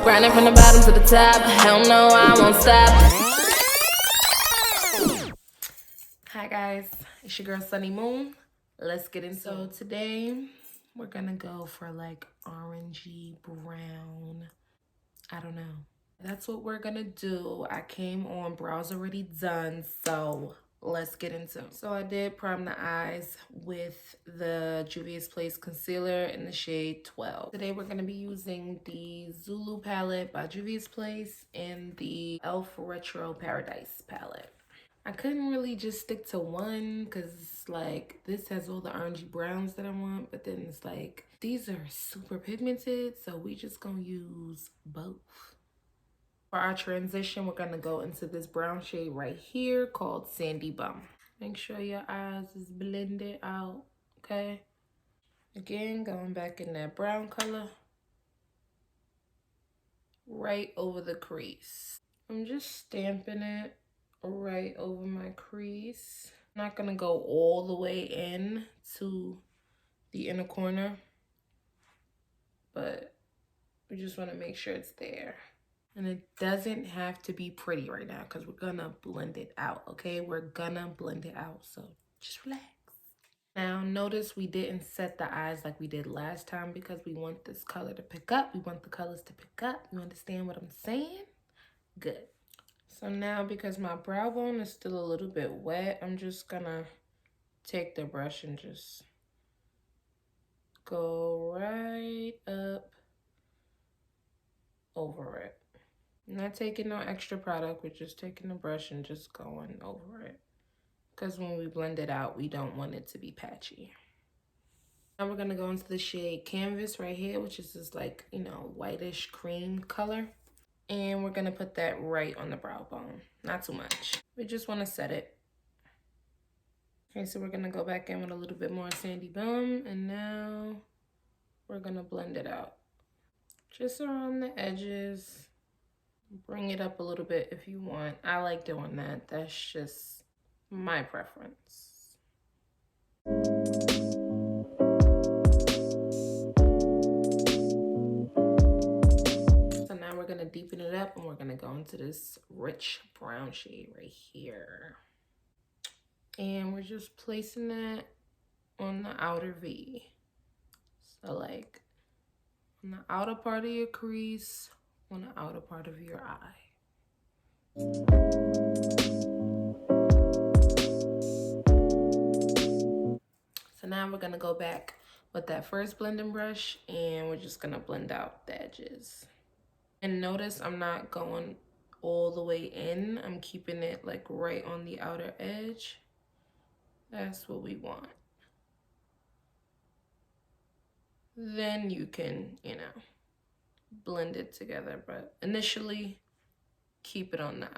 Grinding from the bottom to the top. Hell no, I won't stop. Hi guys, it's your girl Sunny Moon. Let's get into it. So today we're gonna go for like orangey brown. I don't know. That's what we're gonna do. I came on brows already done, so let's get into it. So I did prime the eyes with the Juvia's Place concealer in the shade 12. Today we're gonna be using the Zulu palette by Juvia's Place and the E.l.f. Retro Paradise palette. I couldn't really just stick to one because like this has all the orangey browns that I want, but then it's like these are super pigmented, so we just gonna use both. For our transition, we're gonna go into this brown shade right here called Sandy Bum. Make sure your eyes is blended out, okay? Again, going back in that brown color, right over the crease. I'm just stamping it right over my crease. I'm not gonna go all the way in to the inner corner, but we just wanna make sure it's there. And it doesn't have to be pretty right now because we're gonna blend it out, okay? We're gonna blend it out, so just relax. Now notice we didn't set the eyes like we did last time because we want this color to pick up. We want the colors to pick up. You understand what I'm saying? Good. So now because my brow bone is still a little bit wet, I'm just gonna take the brush and just go right up over it. Not taking no extra product, we're just taking the brush and just going over it. Because when we blend it out, we don't want it to be patchy. Now we're gonna go into the shade Canvas right here, which is this like, you know, whitish cream color. And we're gonna put that right on the brow bone, not too much. We just wanna set it. Okay, so we're gonna go back in with a little bit more Sandy Bum, and now we're gonna blend it out. Just around the edges. Bring it up a little bit if you want. I like doing that. That's just my preference. So now we're gonna deepen it up and we're gonna go into this rich brown shade right here. And we're just placing that on the outer V. So like on the outer part of your crease, on the outer part of your eye. So now we're gonna go back with that first blending brush and we're just gonna blend out the edges. And notice I'm not going all the way in. I'm keeping it like right on the outer edge. That's what we want. Then you can, you know, blend it together, but initially keep it on the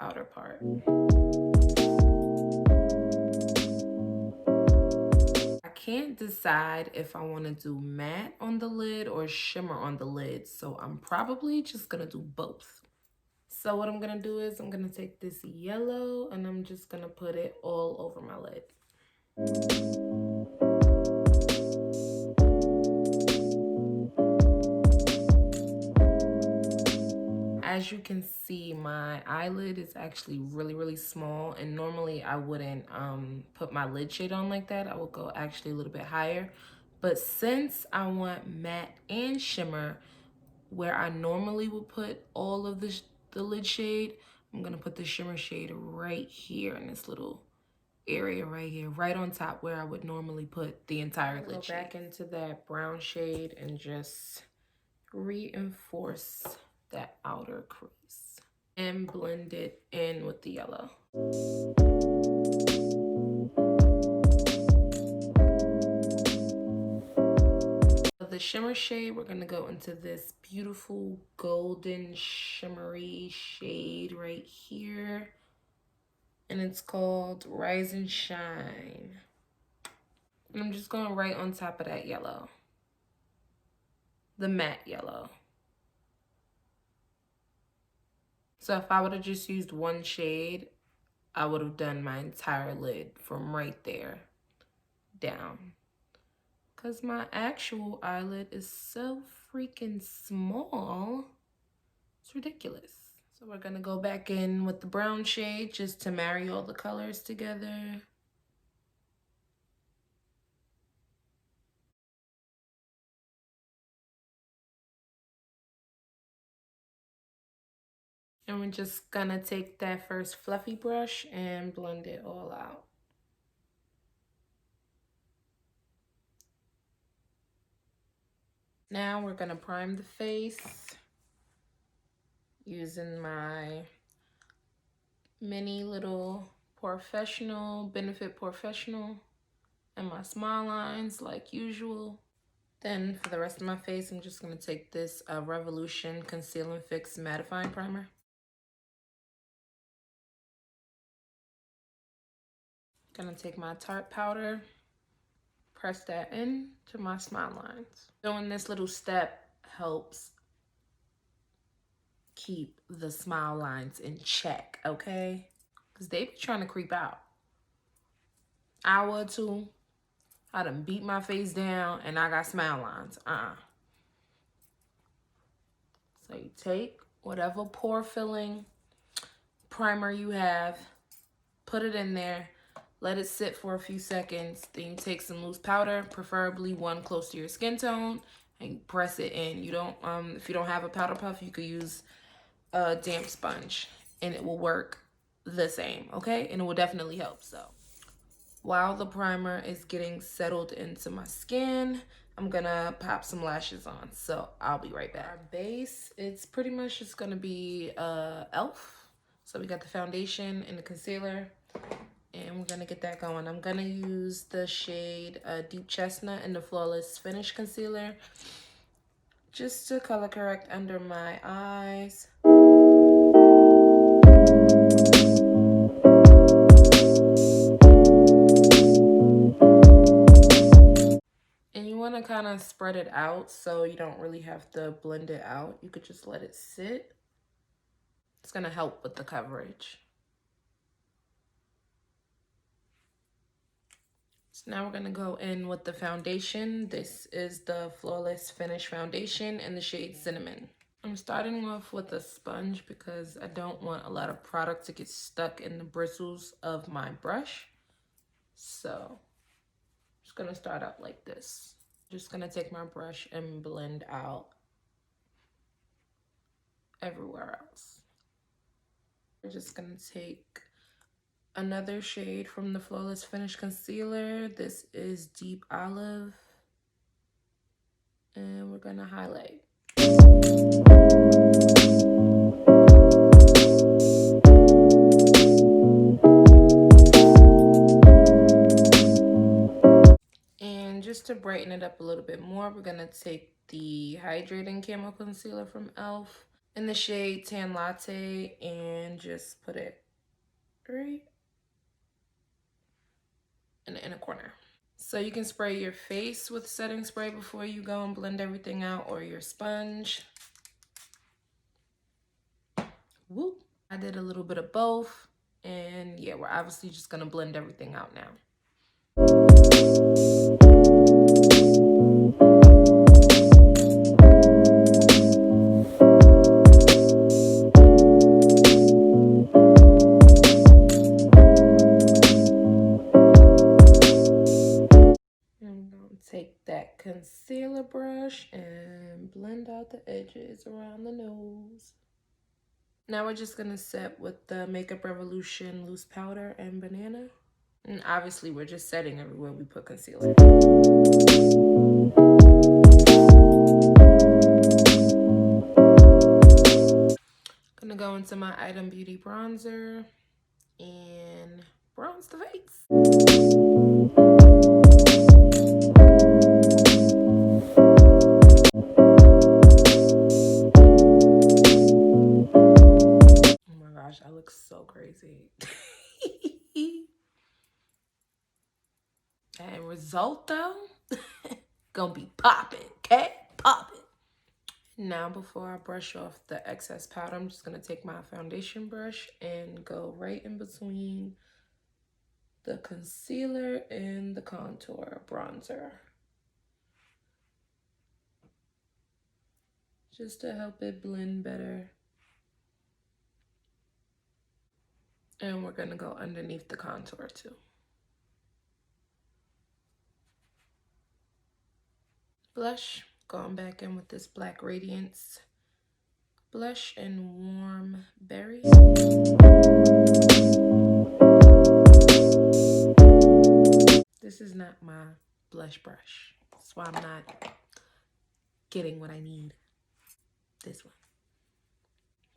outer part. I can't decide if I want to do matte on the lid or shimmer on the lid, so I'm probably just gonna do both. So what I'm gonna do is I'm gonna take this yellow and I'm just gonna put it all over my lid. As you can see, my eyelid is actually really small, and normally I wouldn't put my lid shade on like that. I would go actually a little bit higher. But since I want matte and shimmer, where I normally would put all of the lid shade, I'm gonna put the shimmer shade right here in this little area right here, right on top where I would normally put the entire lid shade. Go back into that brown shade and just reinforce that outer crease and blend it in with the yellow. For the shimmer shade, we're gonna go into this beautiful golden shimmery shade right here. And it's called Rise and Shine. And I'm just going right on top of that yellow. The matte yellow. So if I would have just used one shade, I would have done my entire lid from right there down. Because my actual eyelid is so freaking small. It's ridiculous. So we're gonna go back in with the brown shade just to marry all the colors together. And we're just gonna take that first fluffy brush and blend it all out. Now we're gonna prime the face using my mini little porefessional, Benefit Porefessional, and my smile lines like usual. Then for the rest of my face, I'm just gonna take this Revolution Conceal and Fix Mattifying Primer. Gonna take my Tarte powder, press that in to my smile lines. Doing this little step helps keep the smile lines in check, okay? Because they be trying to creep out. Hour or two, I done beat my face down and I got smile lines. So you take whatever pore filling primer you have, put it in there, let it sit for a few seconds. Then you take some loose powder, preferably one close to your skin tone, and you press it in. You don't, if you don't have a powder puff, you could use a damp sponge and it will work the same, okay? And it will definitely help. So while the primer is getting settled into my skin, I'm gonna pop some lashes on. So I'll be right back. Our base, it's pretty much just gonna be E.l.f. So we got the foundation and the concealer, and we're gonna get that going. I'm gonna use the shade Deep Chestnut in the Flawless Finish Concealer just to color correct under my eyes. And you want to kind of spread it out so you don't really have to blend it out. You could just let it sit. It's going to help with the coverage. So now we're going to go in with the foundation. This is the Flawless Finish Foundation in the shade Cinnamon. I'm starting off with a sponge because I don't want a lot of product to get stuck in the bristles of my brush. So I'm just going to start out like this. Just going to take my brush and blend out everywhere else. We're just going to take another shade from the Flawless Finish Concealer. This is Deep Olive. And we're going to highlight. And just to brighten it up a little bit more, we're going to take the Hydrating Camo Concealer from E.l.f. in the shade Tan Latte and just put it right in the inner corner. So you can spray your face with setting spray before you go and blend everything out, or your sponge. Whoop. I did a little bit of both. And yeah, we're obviously just gonna blend everything out now. I'm gonna take that concealer brush and blend out the edges around the nose. Now we're just gonna set with the Makeup Revolution loose powder and banana. And obviously we're just setting everywhere we put concealer. Gonna go into my Item Beauty bronzer and bronze the face. Oh my gosh, I look so crazy. And result though, gonna be popping, okay? Popping. Now before I brush off the excess powder, I'm just gonna take my foundation brush and go right in between the concealer and the contour bronzer. Just to help it blend better And we're gonna go underneath the contour too. Blush, going back in with this black Radiance blush in Warm Berry. This is not my blush brush. That's why I'm not getting what I need. This one.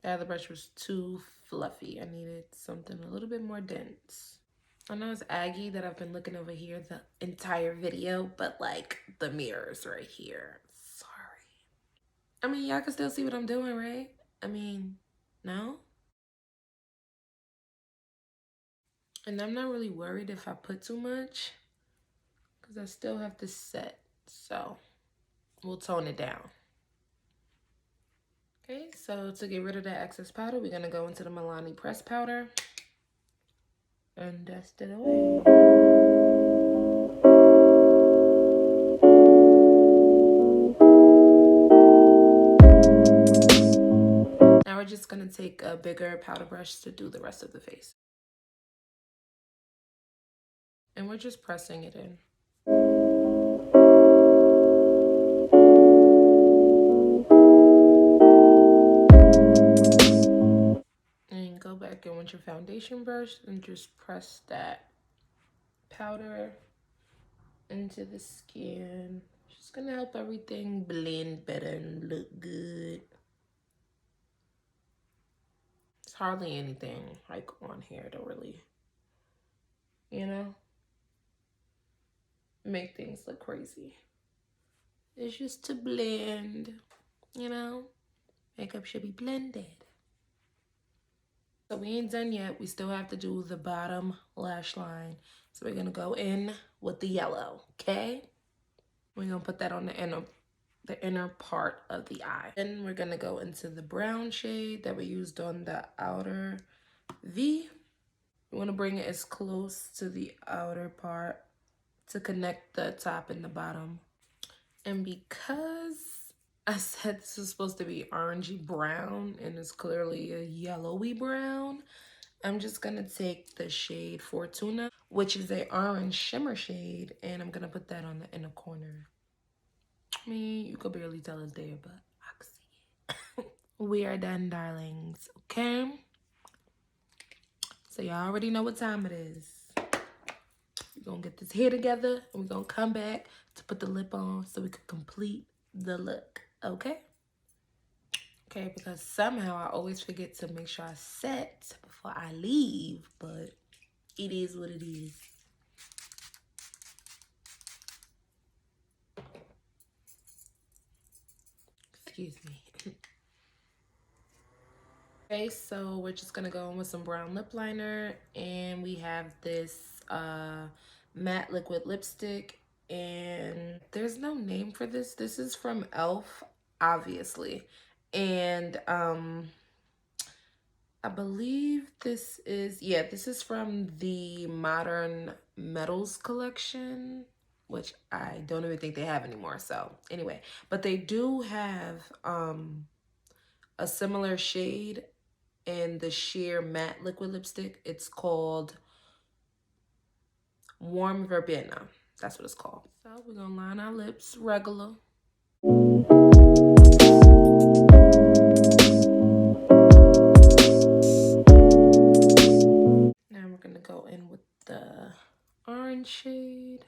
The other brush was too fluffy. I needed something a little bit more dense. I know it's Aggie that I've been looking over here the entire video, but like the mirrors right here. Sorry. I mean, y'all can still see what I'm doing, right? I mean, no? And I'm not really worried if I put too much because I still have to set. So we'll tone it down. Okay, so to get rid of that excess powder, we're gonna go into the Milani pressed powder and dust it away. Now we're just gonna take a bigger powder brush to do the rest of the face. And we're just pressing it in. And go back in with your foundation brush and just press that powder into the skin. Just gonna help everything blend better and look good. It's hardly anything like on here to really, you know, make things look crazy. It's just to blend, you know, makeup should be blended. So we ain't done yet. We still have to do the bottom lash line. So we're gonna go in with the yellow, okay? We're gonna put that on the inner part of the eye. Then we're gonna go into the brown shade that we used on the outer V. We wanna bring it as close to the outer part to connect the top and the bottom. And because I said this was supposed to be orangey brown and it's clearly a yellowy brown, I'm just gonna take the shade Fortuna, which is a orange shimmer shade, and I'm gonna put that on the inner corner. I mean, you could barely tell it's there, but I can see it. We are done, darlings, okay? So y'all already know what time it is. We're gonna get this hair together, and we're gonna come back to put the lip on so we can complete the look, okay? Okay, because somehow I always forget to make sure I set before I leave, but it is what it is. Excuse me. Okay, so we're just gonna go in with some brown lip liner, and we have this matte liquid lipstick, and there's no name for this. This is from E.l.f, obviously, and I believe this is, yeah, this is from the Modern Metals collection, which I don't even think they have anymore. So anyway, but they do have a similar shade in the sheer matte liquid lipstick. It's called Warm Verbena. That's what it's called. So we're gonna line our lips regular. Now we're gonna go in with the orange shade.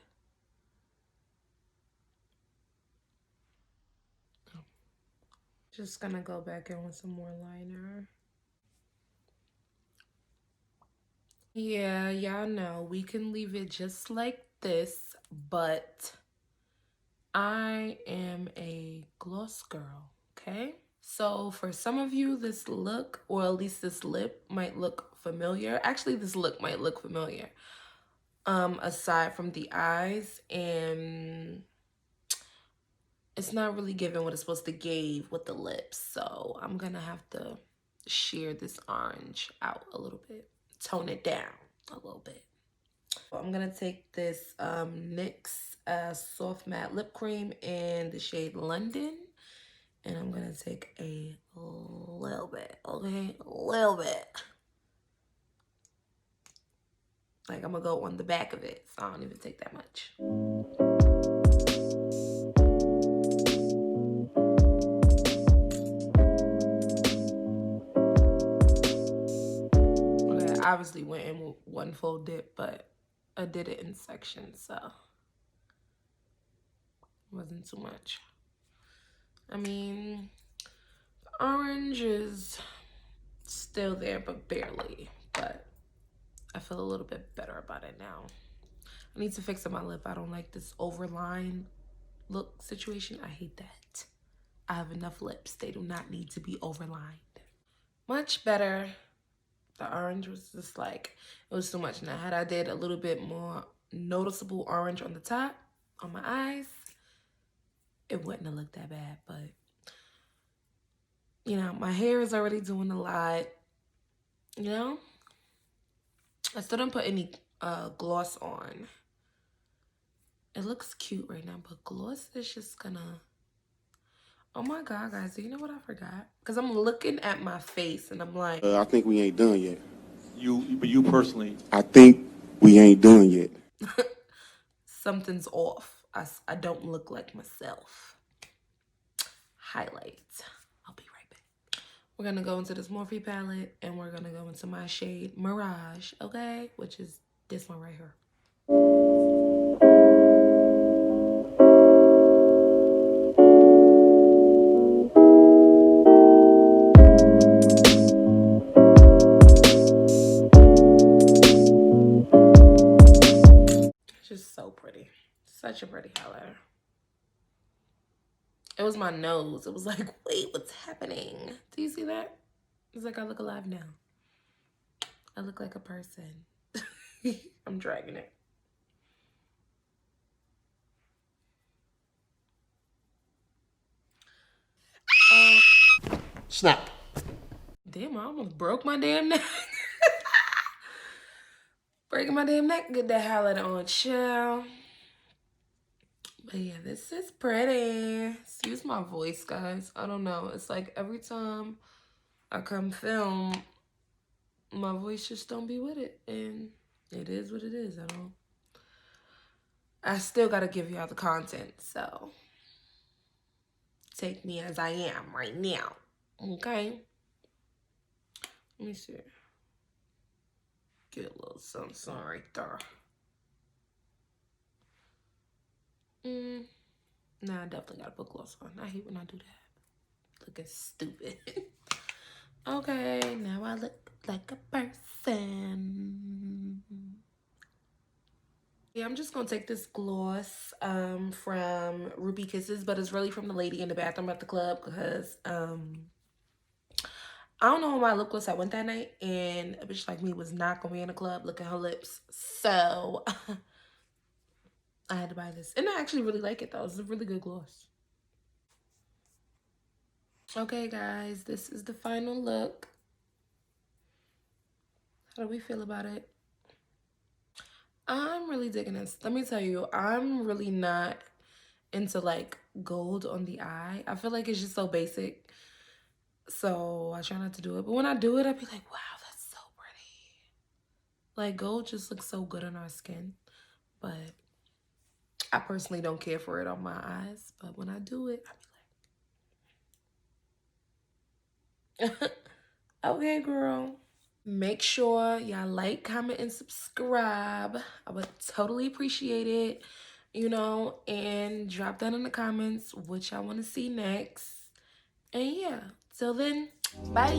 Just gonna go back in with some more liner. Yeah, y'all know we can leave it just like this, but I am a gloss girl, okay? So for some of you, this look, or at least this lip, might look familiar. Actually, this look might look familiar. Aside from the eyes, and it's not really giving what it's supposed to give with the lips. So I'm gonna have to sheer this orange out a little bit, tone it down a little bit. I'm gonna take this NYX soft matte lip cream in the shade London, and I'm gonna take a little bit, okay, a little bit, Like, I'm gonna go on the back of it, so I don't even take that much. Okay, I obviously went in with one full dip, but I did it in sections, so it wasn't too much. I mean, the orange is still there, but barely. But I feel a little bit better about it now. I need to fix up my lip. I don't like this overline look situation. I hate that. I have enough lips. They do not need to be overlined. Much better. The orange was just like, it was too much. Now, had I did a little bit more noticeable orange on the top, on my eyes, it wouldn't have looked that bad. But, you know, my hair is already doing a lot. You know? I still don't put any gloss on. It looks cute right now, but gloss is just gonna... Oh my God, guys, do you know what I forgot? Because I'm looking at my face and I'm like... I think we ain't done yet. But you personally... I think we ain't done yet. Something's off. I don't look like myself. Highlight. I'll be right back. We're gonna go into this Morphe palette and we're gonna go into my shade Mirage, okay? Which is this one right here. Just so pretty. Such a pretty highlighter. It was my nose. It was like, wait, what's happening? Do you see that? It's like I look alive now. I look like a person. I'm dragging it. Snap. Damn, I almost broke my damn neck. Breaking my damn neck. Get that highlighter on, chill. But yeah, this is pretty. Excuse my voice, guys. I don't know. It's like every time I come film, my voice just don't be with it. And it is what it is. I still gotta give y'all the content, so take me as I am right now. Okay? Let me see. Get a little something right there. Nah, I definitely gotta put gloss on. I hate when I do that. Looking stupid. Okay, now I look like a person. Yeah, I'm just gonna take this gloss from Ruby Kisses, but it's really from the lady in the bathroom at the club because I don't know what my lip gloss I went that night, and a bitch like me was not gonna be in the club looking at her lips, so I had to buy this. And I actually really like it though. It's a really good gloss. Okay, guys, this is the final look. How do we feel about it? I'm really digging this. Let me tell you, I'm really not into like gold on the eye. I feel like it's just so basic. So I try not to do it. But when I do it, I be like, wow, that's so pretty. Like gold just looks so good on our skin. But I personally don't care for it on my eyes. But when I do it, I be like, okay, girl. Make sure y'all like, comment, and subscribe. I would totally appreciate it, you know, and drop down in the comments what y'all want to see next. And yeah, till then, bye.